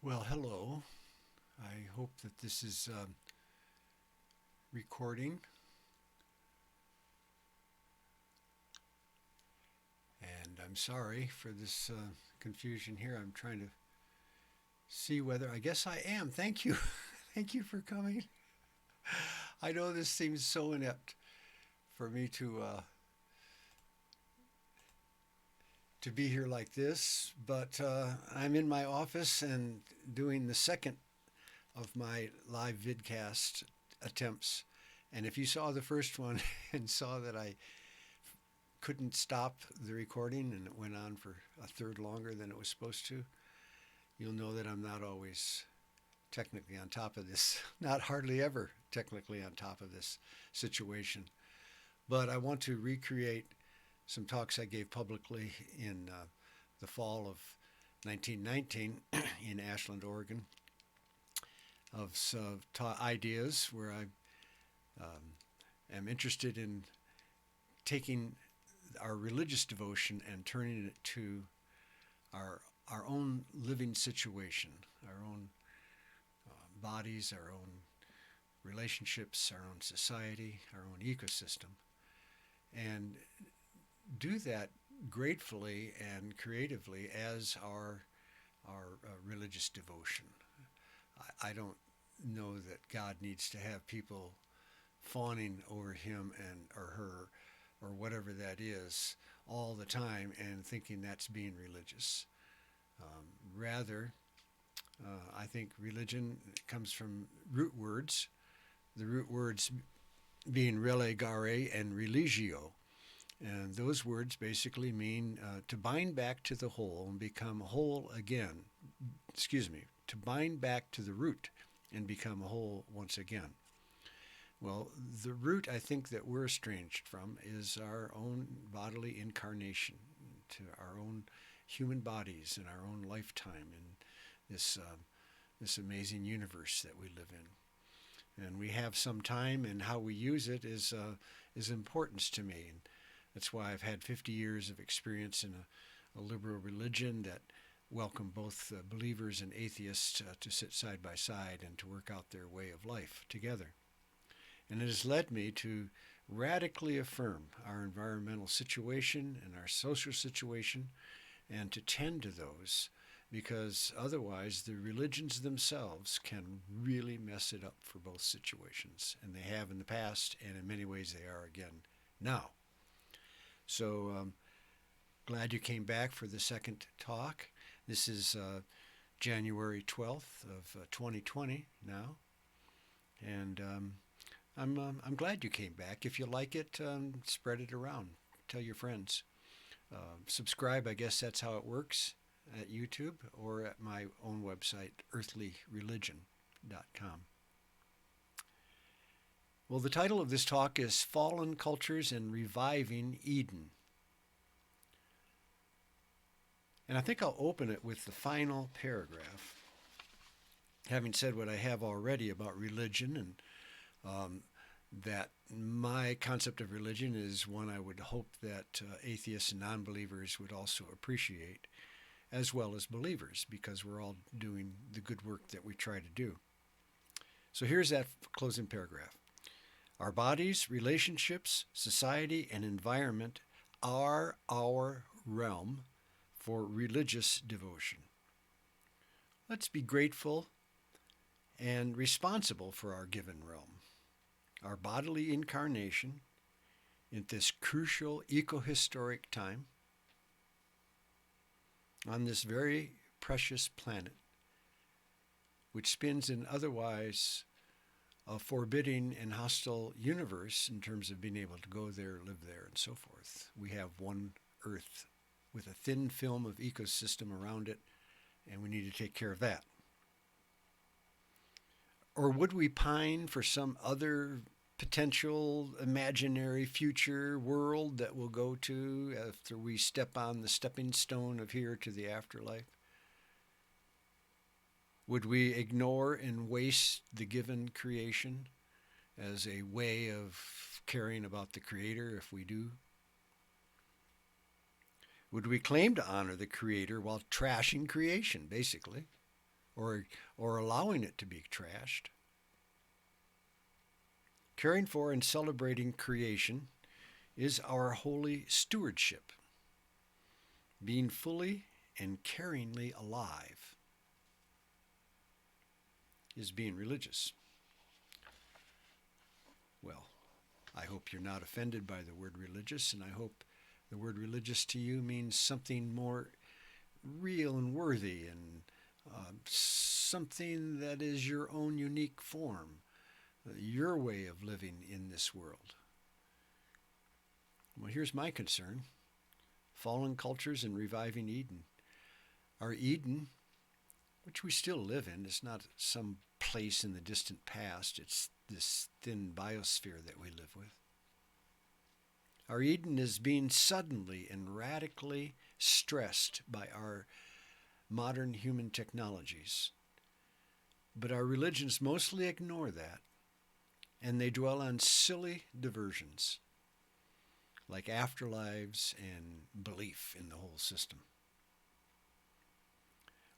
Well, hello. I hope that this is recording, and I'm sorry for this confusion here. I'm trying to see whether I guess I am. Thank you. Thank you for coming. I know this seems so inept for me to be here like this, but I'm in my office and doing the second of my live vidcast attempts. And if you saw the first one and saw that I couldn't stop the recording and it went on for a third longer than it was supposed to, you'll know that I'm not always technically on top of this, not hardly ever technically on top of this situation. But I want to recreate some talks I gave publicly in the fall of 1919 in Ashland, Oregon, of ideas where I am interested in taking our religious devotion and turning it to our own living situation, our own bodies, our own relationships, our own society, our own ecosystem, and do that gratefully and creatively as our religious devotion. I don't know that God needs to have people fawning over him and or her or whatever that is all the time and thinking that's being religious. Rather, I think religion comes from root words, the root words being relegare and religio. And those words basically mean to bind back to the whole and become whole again. To bind back to the root and become whole once again. Well, the root I think that we're estranged from is our own bodily incarnation, to our own human bodies in our own lifetime in this amazing universe that we live in. And we have some time, and how we use it is importance to me. And that's why I've had 50 years of experience in a liberal religion that welcome both believers and atheists to sit side by side and to work out their way of life together. And it has led me to radically affirm our environmental situation and our social situation and to tend to those, because otherwise the religions themselves can really mess it up for both situations. And they have in the past, and in many ways they are again now. So glad you came back for the second talk. This is January 12th of 2020 now. And I'm glad you came back. If you like it, spread it around. Tell your friends. Subscribe, I guess that's how it works, at YouTube or at my own website, earthlyreligion.com. Well, the title of this talk is Fallen Cultures and Reviving Eden. And I think I'll open it with the final paragraph, having said what I have already about religion, and that my concept of religion is one I would hope that atheists and non-believers would also appreciate, as well as believers, because we're all doing the good work that we try to do. So here's that closing paragraph. Our bodies, relationships, society, and environment are our realm for religious devotion. Let's be grateful and responsible for our given realm, our bodily incarnation in this crucial ecohistoric time on this very precious planet, which spins in otherwise a forbidding and hostile universe in terms of being able to go there, live there, and so forth. We have one Earth with a thin film of ecosystem around it, and we need to take care of that. Or would we pine for some other potential imaginary future world that we'll go to after we step on the stepping stone of here to the afterlife? Would we ignore and waste the given creation as a way of caring about the Creator if we do? Would we claim to honor the Creator while trashing creation, basically? or allowing it to be trashed. Caring for and celebrating creation is our holy stewardship. Being fully and caringly alive is being religious. Well, I hope you're not offended by the word religious, and I hope the word religious to you means something more real and worthy, and something that is your own unique form, your way of living in this world. Well, here's my concern. Fallen cultures and reviving Eden. Our Eden, which we still live in, is not some place in the distant past. It's this thin biosphere that we live with. Our Eden is being suddenly and radically stressed by our modern human technologies. But our religions mostly ignore that, and they dwell on silly diversions like afterlives and belief in the whole system.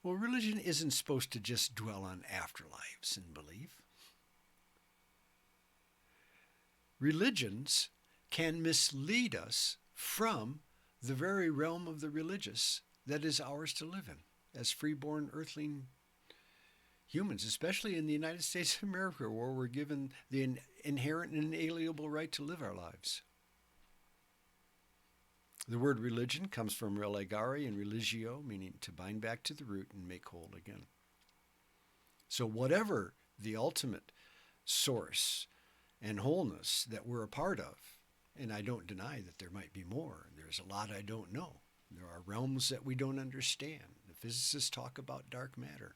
Well, religion isn't supposed to just dwell on afterlives and belief. Religions can mislead us from the very realm of the religious that is ours to live in as freeborn earthling humans, especially in the United States of America, where we're given the inherent and inalienable right to live our lives. The word religion comes from relegare and religio, meaning to bind back to the root and make whole again. So whatever the ultimate source and wholeness that we're a part of, and I don't deny that there might be more. There's a lot I don't know. There are realms that we don't understand. The physicists talk about dark matter.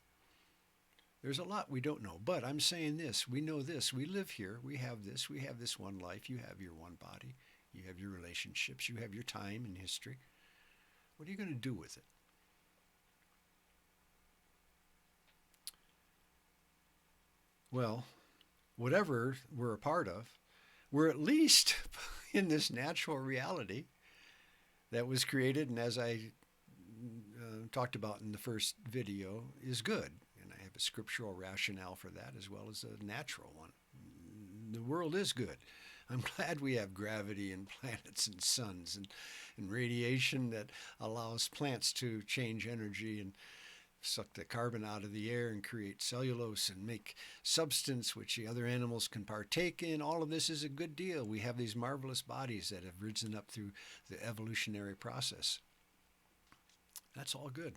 There's a lot we don't know. But I'm saying this, we know this. We live here. We have this one life. You have your one body. You have your relationships. You have your time and history. What are you going to do with it? Well, whatever we're a part of, we're at least in this natural reality that was created, and as I talked about in the first video, is good. And I have a scriptural rationale for that as well as a natural one. The world is good. I'm glad we have gravity and planets and suns and radiation that allows plants to change energy and suck the carbon out of the air and create cellulose and make substance which the other animals can partake in. All of this is a good deal. We have these marvelous bodies that have risen up through the evolutionary process. That's all good.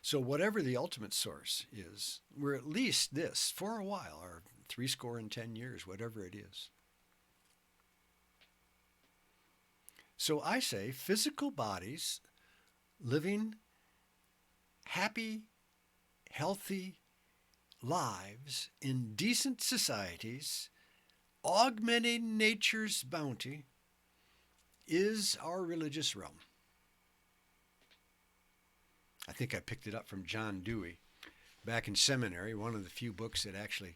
So whatever the ultimate source is, we're at least this for a while, or 70 years, whatever it is. So I say physical bodies living happy, healthy lives in decent societies, augmenting nature's bounty, is our religious realm. I think I picked it up from John Dewey back in seminary. One of the few books that actually,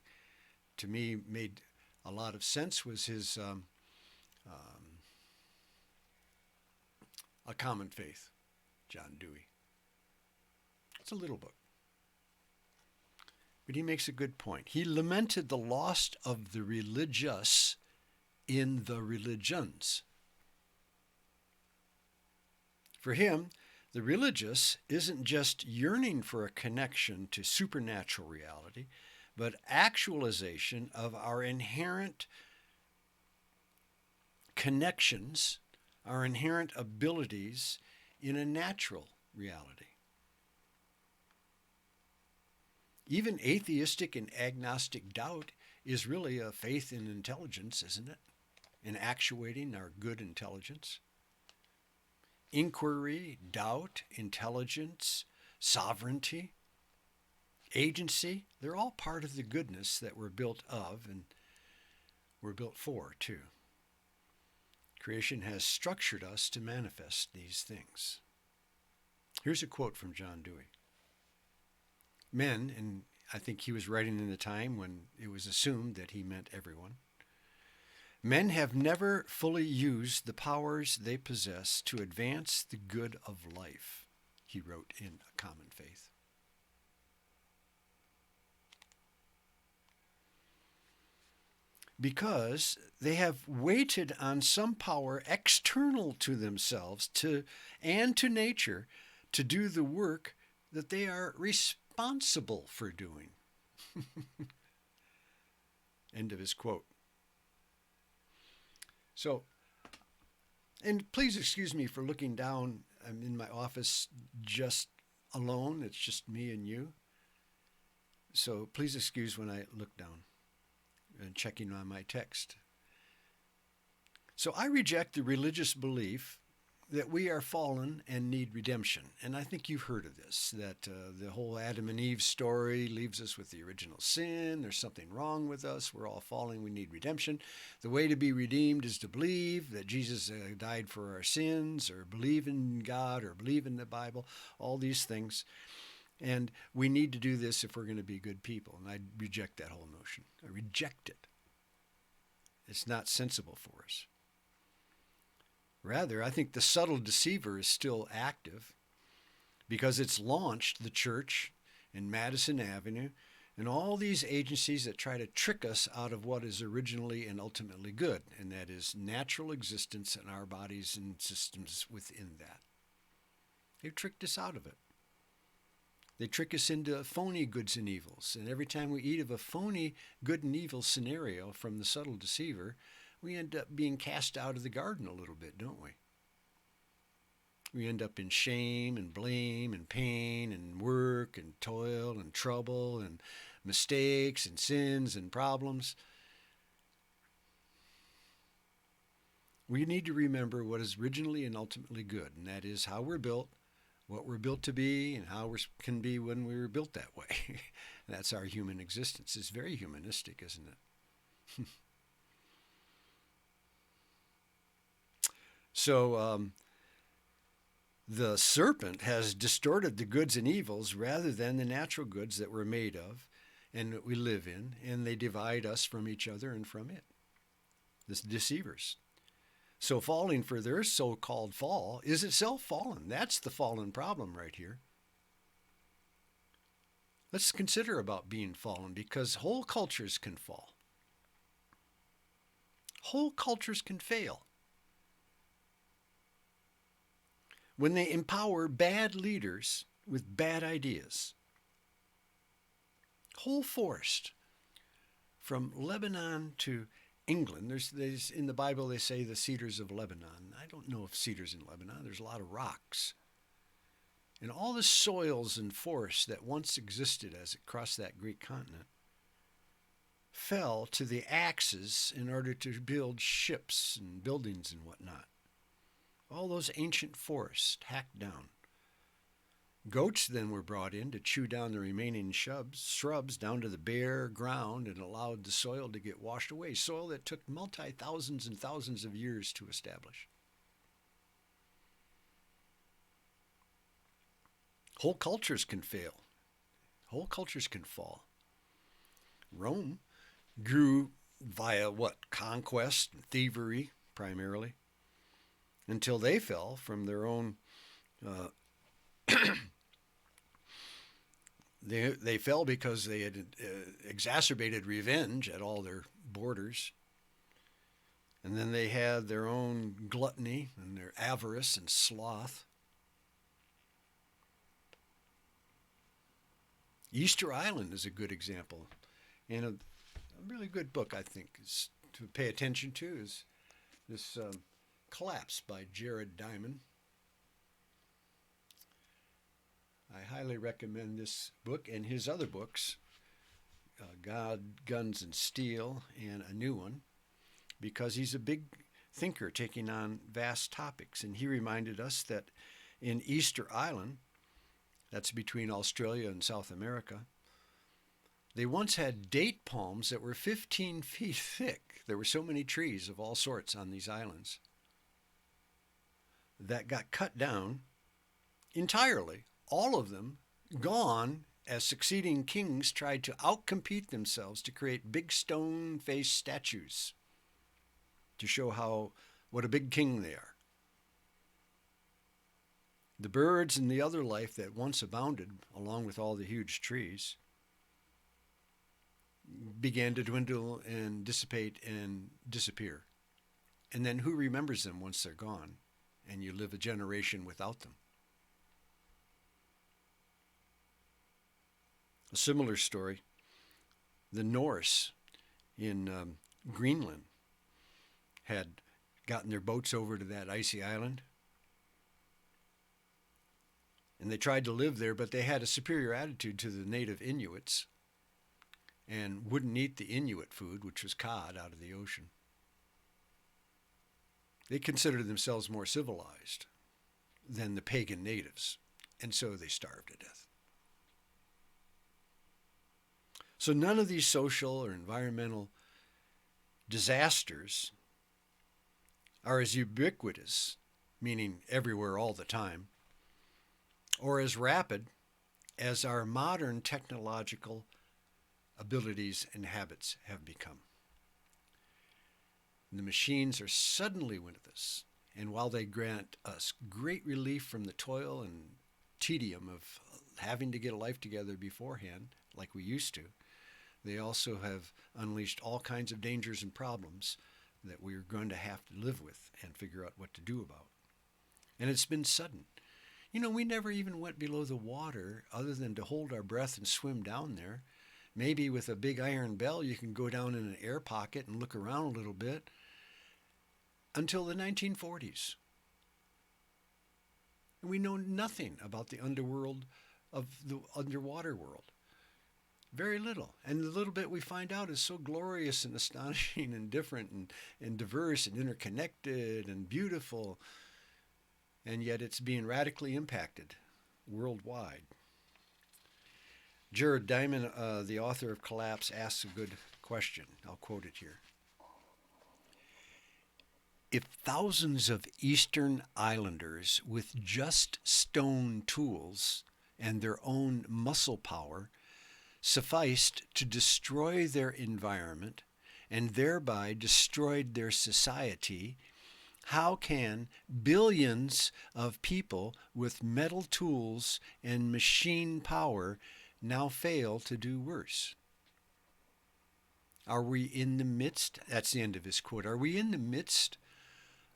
to me, made a lot of sense was his A Common Faith, John Dewey. It's a little book. But he makes a good point. He lamented the loss of the religious in the religions. For him, the religious isn't just yearning for a connection to supernatural reality, but actualization of our inherent connections, our inherent abilities in a natural reality. Even atheistic and agnostic doubt is really a faith in intelligence, isn't it? In actuating our good intelligence. Inquiry, doubt, intelligence, sovereignty, agency, they're all part of the goodness that we're built of and we're built for, too. Creation has structured us to manifest these things. Here's a quote from John Dewey. Men, and I think he was writing in the time when it was assumed that he meant everyone, men have never fully used the powers they possess to advance the good of life. he wrote in A Common Faith. Because they have waited on some power external to themselves and to nature to do the work that they are responsible for doing. End of his quote. So, and please excuse me for looking down. I'm in my office just alone. It's just me and you. So please excuse when I look down and checking on my text. So I reject the religious belief that we are fallen and need redemption. And I think you've heard of this, that the whole Adam and Eve story leaves us with the original sin. There's something wrong with us. We're all falling. We need redemption. The way to be redeemed is to believe that Jesus died for our sins, or believe in God, or believe in the Bible, all these things. And we need to do this if we're going to be good people. And I reject that whole notion. I reject it. It's not sensible for us. Rather, I think the subtle deceiver is still active because it's launched the church and Madison Avenue and all these agencies that try to trick us out of what is originally and ultimately good, and that is natural existence in our bodies and systems within that. They've tricked us out of it. They trick us into phony goods and evils. And every time we eat of a phony good and evil scenario from the subtle deceiver, we end up being cast out of the garden a little bit, don't we? We end up in shame and blame and pain and work and toil and trouble and mistakes and sins and problems. We need to remember what is originally and ultimately good, and that is how we're built, what we're built to be, and how we can be when we were built that way. That's our human existence. It's very humanistic, isn't it? So the serpent has distorted the goods and evils rather than the natural goods that we're made of and that we live in, and they divide us from each other and from it. The deceivers. So falling for their so-called fall is itself fallen. That's the fallen problem right here. Let's consider about being fallen, because whole cultures can fall. Whole cultures can fail when they empower bad leaders with bad ideas. Whole forest, from Lebanon to England. There's in the Bible they say the cedars of Lebanon. I don't know if cedars in Lebanon. There's a lot of rocks. And all the soils and forests that once existed as it crossed that Greek continent fell to the axes in order to build ships and buildings and whatnot. All those ancient forests hacked down. Goats then were brought in to chew down the remaining shrubs down to the bare ground and allowed the soil to get washed away, soil that took multi-thousands and thousands of years to establish. Whole cultures can fail. Whole cultures can fall. Rome grew via conquest and thievery primarily, until they fell from their own They fell because they had exacerbated revenge at all their borders. And then they had their own gluttony and their avarice and sloth. Easter Island is a good example. And a really good book, I think, is to pay attention to is this Collapse by Jared Diamond. I highly recommend this book and his other books, God, Guns, and Steel, and a new one, because he's a big thinker taking on vast topics. And he reminded us that in Easter Island, that's between Australia and South America, they once had date palms that were 15 feet thick. There were so many trees of all sorts on these islands that got cut down entirely. All of them gone as succeeding kings tried to outcompete themselves to create big stone-faced statues to show what a big king they are. The birds and the other life that once abounded, along with all the huge trees, began to dwindle and dissipate and disappear. And then who remembers them once they're gone and you live a generation without them? A similar story, the Norse in Greenland had gotten their boats over to that icy island. And they tried to live there, but they had a superior attitude to the native Inuits and wouldn't eat the Inuit food, which was cod out of the ocean. They considered themselves more civilized than the pagan natives, and so they starved to death. So none of these social or environmental disasters are as ubiquitous, meaning everywhere all the time, or as rapid as our modern technological abilities and habits have become. The machines are suddenly with us, and while they grant us great relief from the toil and tedium of having to get a life together beforehand, like we used to, they also have unleashed all kinds of dangers and problems that we're going to have to live with and figure out what to do about. And it's been sudden. You know, we never even went below the water other than to hold our breath and swim down there. Maybe with a big iron bell you can go down in an air pocket and look around a little bit until the 1940s. And we know nothing about the underworld of the underwater world. Very little. And the little bit we find out is so glorious and astonishing and different and diverse and interconnected and beautiful. And yet it's being radically impacted worldwide. Jared Diamond, the author of Collapse, asks a good question. I'll quote it here. If thousands of Eastern Islanders with just stone tools and their own muscle power sufficed to destroy their environment and thereby destroyed their society, how can billions of people with metal tools and machine power now fail to do worse? Are we in the midst, that's the end of his quote, are we in the midst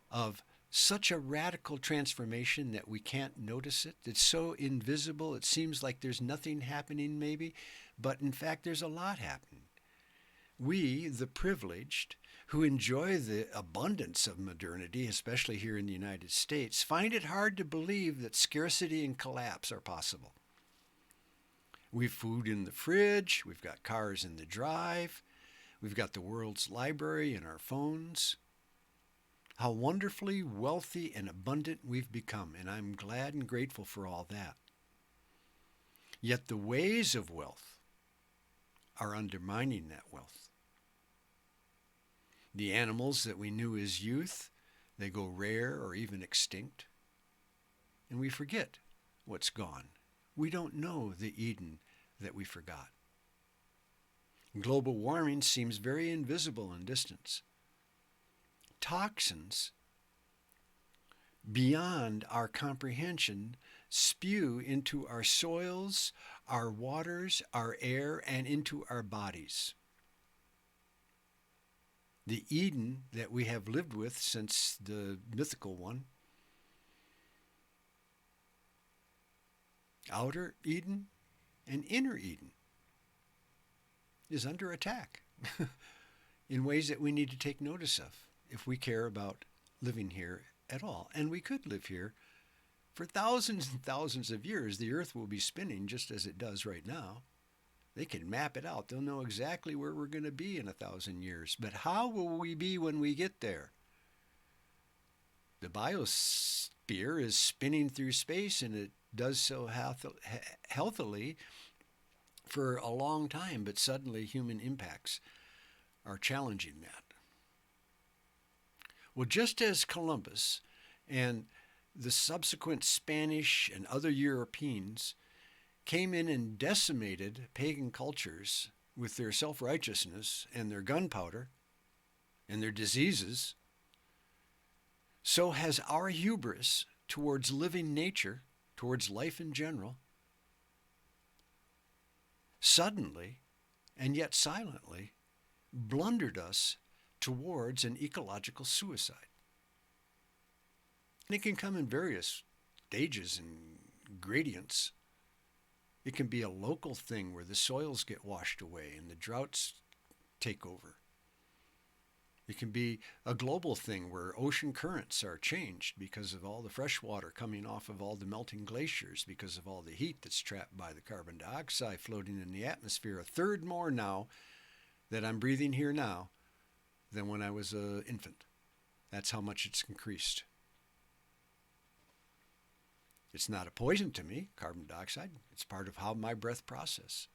of such a radical transformation that we can't notice it? It's so invisible, it seems like there's nothing happening maybe, but in fact there's a lot happening. We, the privileged, who enjoy the abundance of modernity, especially here in the United States, find it hard to believe that scarcity and collapse are possible. We've food in the fridge, we've got cars in the drive, we've got the world's library in our phones. How wonderfully wealthy and abundant we've become, and I'm glad and grateful for all that. Yet the ways of wealth are undermining that wealth. The animals that we knew as youth, they go rare or even extinct. And we forget what's gone. We don't know the Eden that we forgot. Global warming seems very invisible in distance. Toxins beyond our comprehension spew into our soils, our waters, our air, and into our bodies. The Eden that we have lived with since the mythical one, outer Eden and inner Eden, is under attack in ways that we need to take notice of if we care about living here at all. And we could live here for thousands and thousands of years. The earth will be spinning just as it does right now. They can map it out. They'll know exactly where we're going to be in 1,000 years. But how will we be when we get there? The biosphere is spinning through space, and it does so healthily for a long time, but suddenly human impacts are challenging that. Well, just as Columbus and the subsequent Spanish and other Europeans came in and decimated pagan cultures with their self-righteousness and their gunpowder and their diseases, so has our hubris towards living nature towards life in general, suddenly and yet silently blundered us towards an ecological suicide. And it can come in various stages and gradients. It can be a local thing where the soils get washed away and the droughts take over. It can be a global thing where ocean currents are changed because of all the fresh water coming off of all the melting glaciers, because of all the heat that's trapped by the carbon dioxide floating in the atmosphere. A third more now that I'm breathing here now than when I was an infant. That's how much it's increased. It's not a poison to me, carbon dioxide. It's part of how my breath process.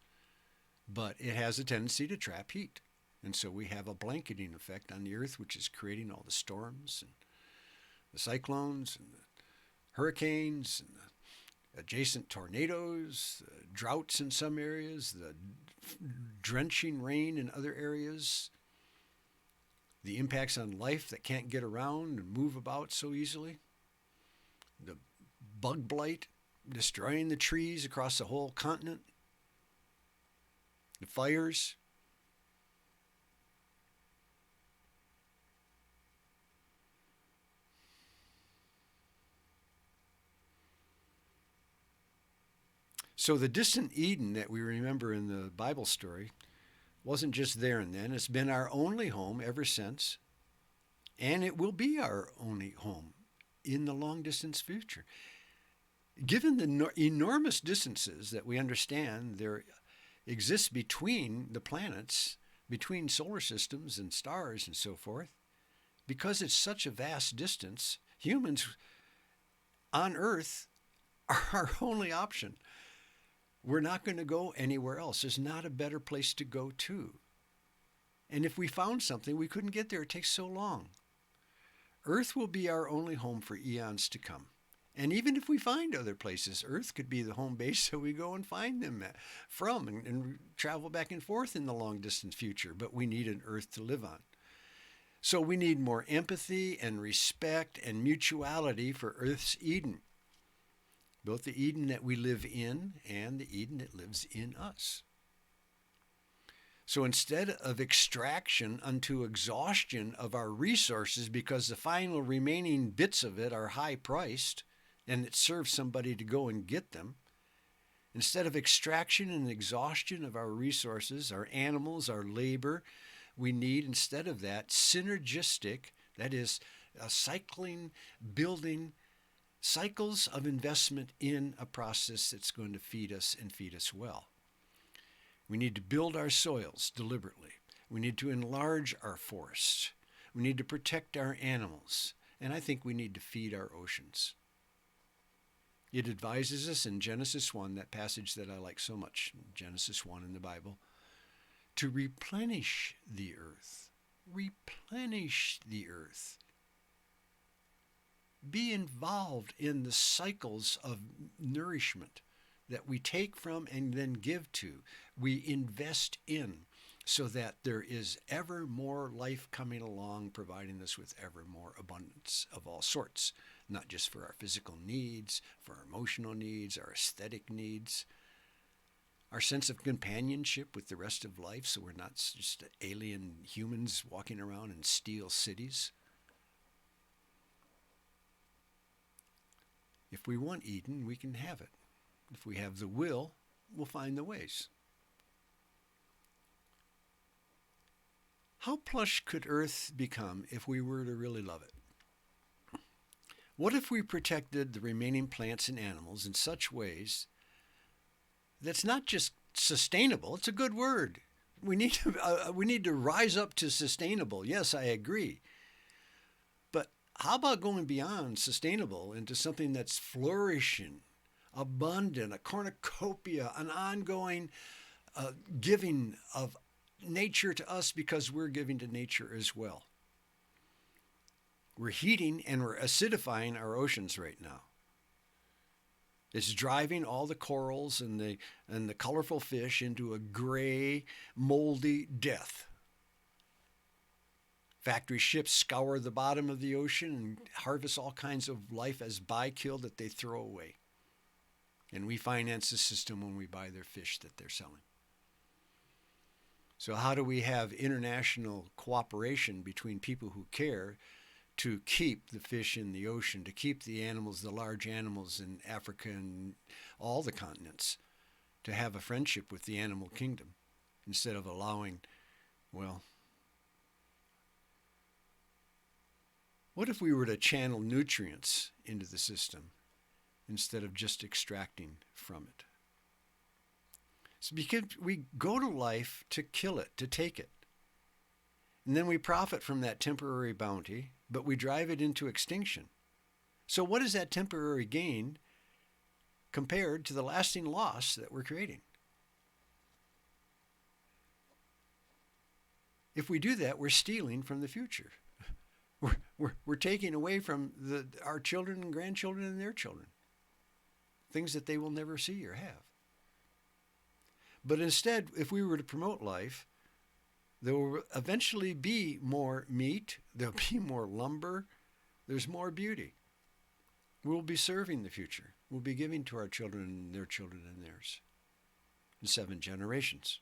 But it has a tendency to trap heat. And so we have a blanketing effect on the earth, which is creating all the storms and the cyclones and the hurricanes and the adjacent tornadoes, the droughts in some areas, the drenching rain in other areas, the impacts on life that can't get around and move about so easily, the bug blight destroying the trees across the whole continent, the fires. So the distant Eden that we remember in the Bible story wasn't just there and then. It's been our only home ever since, and it will be our only home in the long distance future. Given the enormous distances that we understand there exists between the planets, between solar systems and stars and so forth, because it's such a vast distance, humans on Earth are our only option. We're not going to go anywhere else. There's not a better place to go to. And if we found something, we couldn't get there. It takes so long. Earth will be our only home for eons to come. And even if we find other places, Earth could be the home base so we go and find them from and travel back and forth in the long distance future. But we need an Earth to live on. So we need more empathy and respect and mutuality for Earth's Eden. Both the Eden that we live in and the Eden that lives in us. So instead of extraction unto exhaustion of our resources, because the final remaining bits of it are high priced and it serves somebody to go and get them, instead of extraction and exhaustion of our resources, our animals, our labor, we need instead of that synergistic, that is, cycling, building, cycles of investment in a process that's going to feed us and feed us well. We need to build our soils deliberately. We need to enlarge our forests. We need to protect our animals. And I think we need to feed our oceans. It advises us in Genesis 1, that passage that I like so much, Genesis 1 in the Bible, to replenish the earth. Replenish the earth. Be involved in the cycles of nourishment that we take from and then give to. We invest in so that there is ever more life coming along, providing us with ever more abundance of all sorts, not just for our physical needs, for our emotional needs, our aesthetic needs, our sense of companionship with the rest of life, so we're not just alien humans walking around in steel cities. If we want Eden, we can have it. If we have the will, we'll find the ways. How plush could Earth become if we were to really love it? What if we protected the remaining plants and animals in such ways that's not just sustainable, it's a good word. We need to rise up to sustainable. Yes, I agree. But how about going beyond sustainable into something that's flourishing, abundant, a cornucopia, an ongoing giving of nature to us because we're giving to nature as well. We're heating and we're acidifying our oceans right now. It's driving all the corals and the colorful fish into a gray, moldy death. Factory ships scour the bottom of the ocean and harvest all kinds of life as bykill that they throw away. And we finance the system when we buy their fish that they're selling. So how do we have international cooperation between people who care to keep the fish in the ocean, to keep the animals, the large animals in Africa and all the continents, to have a friendship with the animal kingdom instead of allowing, well, what if we were to channel nutrients into the system instead of just extracting from it? It's because we go to life to kill it, to take it. And then we profit from that temporary bounty, but we drive it into extinction. So what is that temporary gain compared to the lasting loss that we're creating? If we do that, we're stealing from the future. We're taking away from our children and grandchildren and their children, things that they will never see or have. But instead, if we were to promote life, there will eventually be more meat, there'll be more lumber, there's more beauty. We'll be serving the future. We'll be giving to our children and their children and theirs in 7 generations.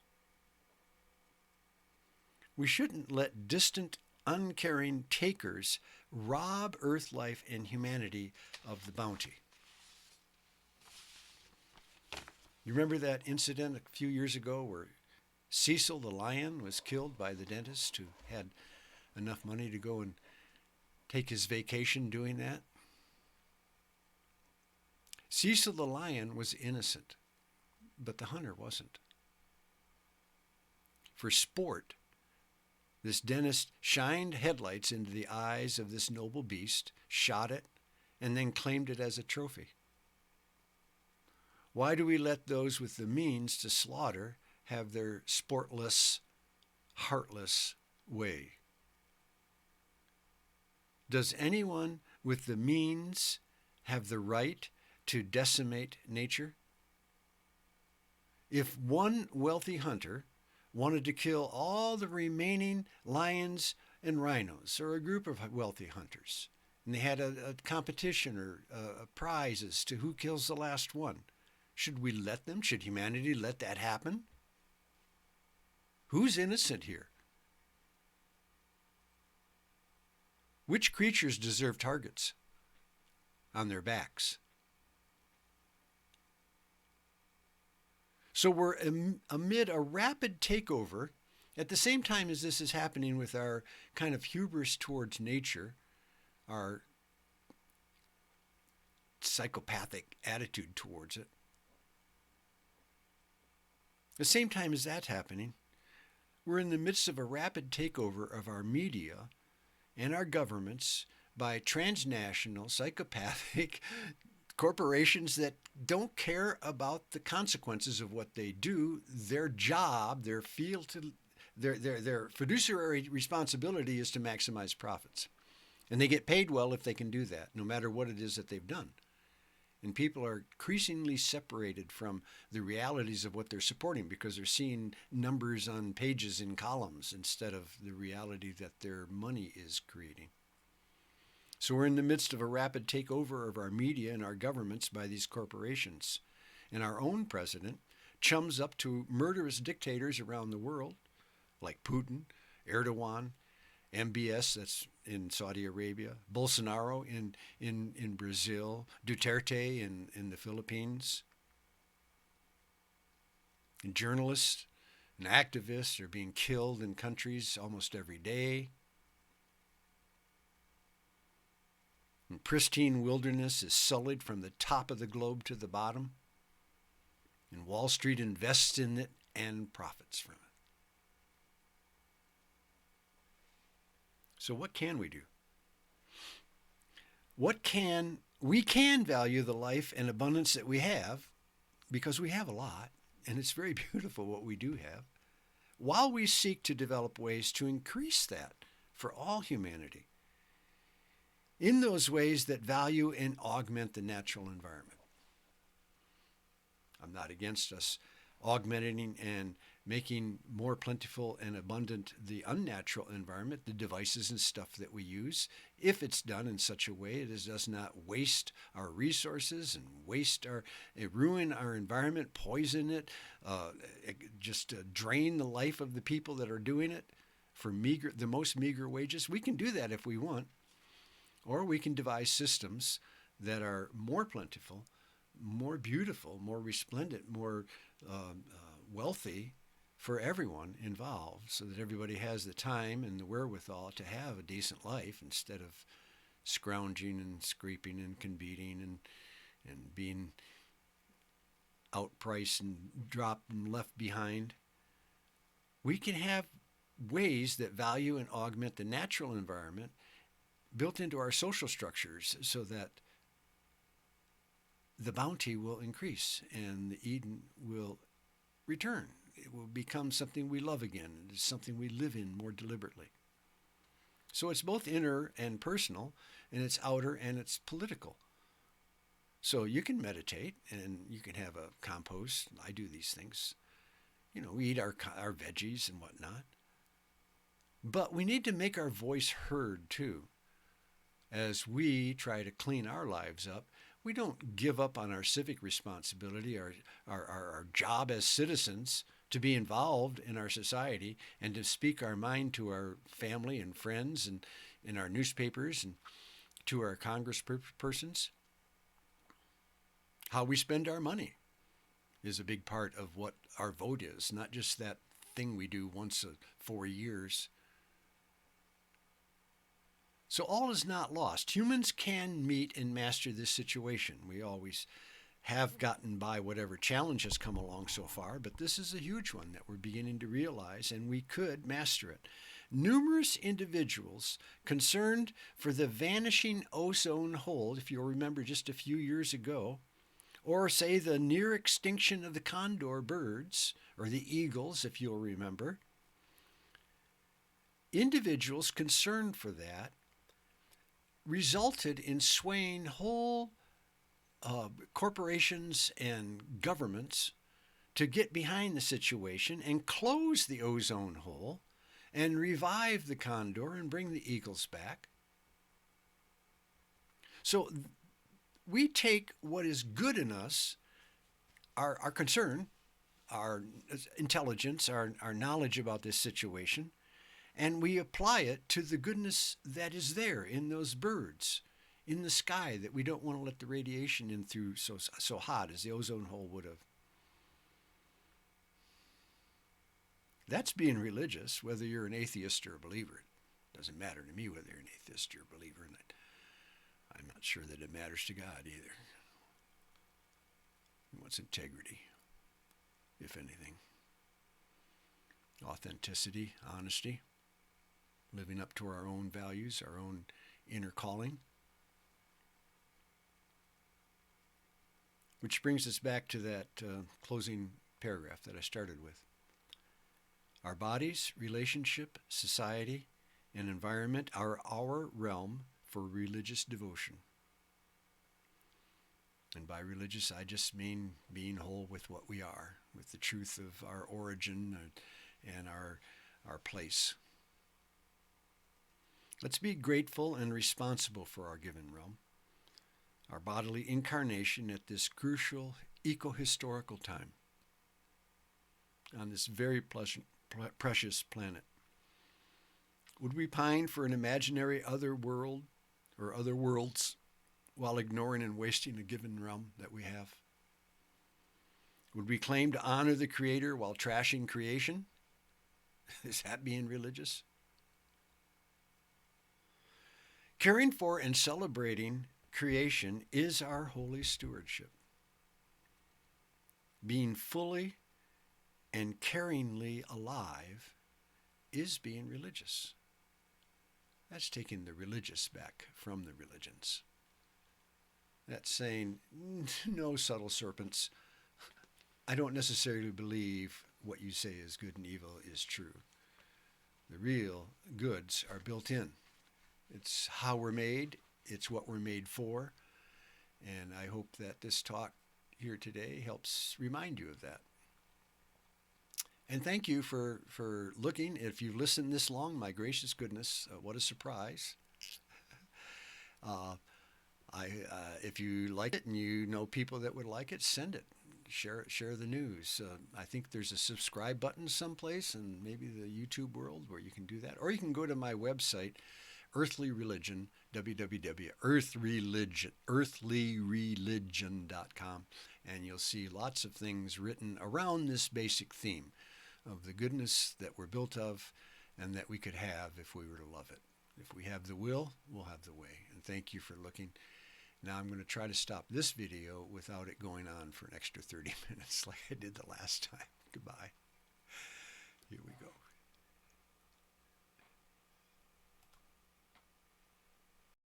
We shouldn't let distant, uncaring takers rob Earth life and humanity of the bounty. You remember that incident a few years ago where Cecil the lion was killed by the dentist who had enough money to go and take his vacation doing that? Cecil the lion was innocent, but the hunter wasn't. For sport, this dentist shined headlights into the eyes of this noble beast, shot it, and then claimed it as a trophy. Why do we let those with the means to slaughter have their sportless, heartless way? Does anyone with the means have the right to decimate nature? If one wealthy hunter wanted to kill all the remaining lions and rhinos, or a group of wealthy hunters, and they had a competition or a prize as to who kills the last one, should we let them? Should humanity let that happen? Who's innocent here? Which creatures deserve targets on their backs? So we're amid a rapid takeover at the same time as this is happening with our kind of hubris towards nature, our psychopathic attitude towards it. At the same time as that's happening, we're in the midst of a rapid takeover of our media and our governments by transnational, psychopathic corporations that don't care about the consequences of what they do. Their job, their fiduciary responsibility is to maximize profits. And they get paid well if they can do that, no matter what it is that they've done. And people are increasingly separated from the realities of what they're supporting because they're seeing numbers on pages in columns instead of the reality that their money is creating. So we're in the midst of a rapid takeover of our media and our governments by these corporations. And our own president chums up to murderous dictators around the world, like Putin, Erdogan, MBS, that's in Saudi Arabia, Bolsonaro in Brazil, Duterte in the Philippines. And journalists and activists are being killed in countries almost every day. And pristine wilderness is sullied from the top of the globe to the bottom. And Wall Street invests in it and profits from it. So what can we do? We can value the life and abundance that we have, because we have a lot, and it's very beautiful what we do have, while we seek to develop ways to increase that for all humanity in those ways that value and augment the natural environment. I'm not against us augmenting and making more plentiful and abundant the unnatural environment, the devices and stuff that we use, if it's done in such a way it does not waste our resources and ruin our environment, poison it, just drain the life of the people that are doing it for the most meager wages. We can do that if we want, or we can devise systems that are more plentiful, more beautiful, more resplendent, more wealthy for everyone involved, so that everybody has the time and the wherewithal to have a decent life instead of scrounging and scraping and competing and being outpriced and dropped and left behind. We can have ways that value and augment the natural environment built into our social structures so that the bounty will increase and the Eden will return. It will become something we love again. It's something we live in more deliberately. So it's both inner and personal, and it's outer and it's political. So you can meditate and you can have a compost. I do these things. We eat our veggies and whatnot. But we need to make our voice heard too. As we try to clean our lives up, we don't give up on our civic responsibility, our job as citizens to be involved in our society and to speak our mind to our family and friends and in our newspapers and to our congresspersons. How we spend our money is a big part of what our vote is, not just that thing we do once 4 years. So all is not lost. Humans can meet and master this situation. We always have gotten by whatever challenge has come along so far, but this is a huge one that we're beginning to realize, and we could master it. Numerous individuals concerned for the vanishing ozone hole, if you'll remember just a few years ago, or say the near extinction of the condor birds, or the eagles, if you'll remember. Individuals concerned for that resulted in swaying whole corporations and governments to get behind the situation and close the ozone hole and revive the condor and bring the eagles back. So we take what is good in us, our concern, our intelligence, our knowledge about this situation, and we apply it to the goodness that is there in those birds, in the sky, that we don't want to let the radiation in through so hot as the ozone hole would have. That's being religious, whether you're an atheist or a believer. It doesn't matter to me whether you're an atheist or a believer. And I'm not sure that it matters to God either. He wants integrity, if anything. Authenticity, honesty, living up to our own values, our own inner calling. Which brings us back to that closing paragraph that I started with. Our bodies, relationship, society, and environment are our realm for religious devotion. And by religious, I just mean being whole with what we are, with the truth of our origin and our place. Let's be grateful and responsible for our given realm, our bodily incarnation at this crucial eco-historical time on this very precious planet. Would we pine for an imaginary other world or other worlds while ignoring and wasting a given realm that we have? Would we claim to honor the Creator while trashing creation? Is that being religious? Caring for and celebrating creation is our holy stewardship. Being fully and caringly alive is being religious. That's taking the religious back from the religions. That's saying, no, subtle serpents, I don't necessarily believe what you say is good and evil is true. The real goods are built in. It's how we're made. It's what we're made for. And I hope that this talk here today helps remind you of that. And thank you for looking. If you've listened this long, my gracious goodness, what a surprise. Uh, if you like it and you know people that would like it, send it. Share it, share the news. I think there's a subscribe button someplace, and maybe the YouTube world where you can do that. Or you can go to my website, Earthly Religion, www.earthlyreligion.com, and you'll see lots of things written around this basic theme of the goodness that we're built of and that we could have if we were to love it. If we have the will, we'll have the way. And thank you for looking. Now I'm going to try to stop this video without it going on for an extra 30 minutes like I did the last time. Goodbye.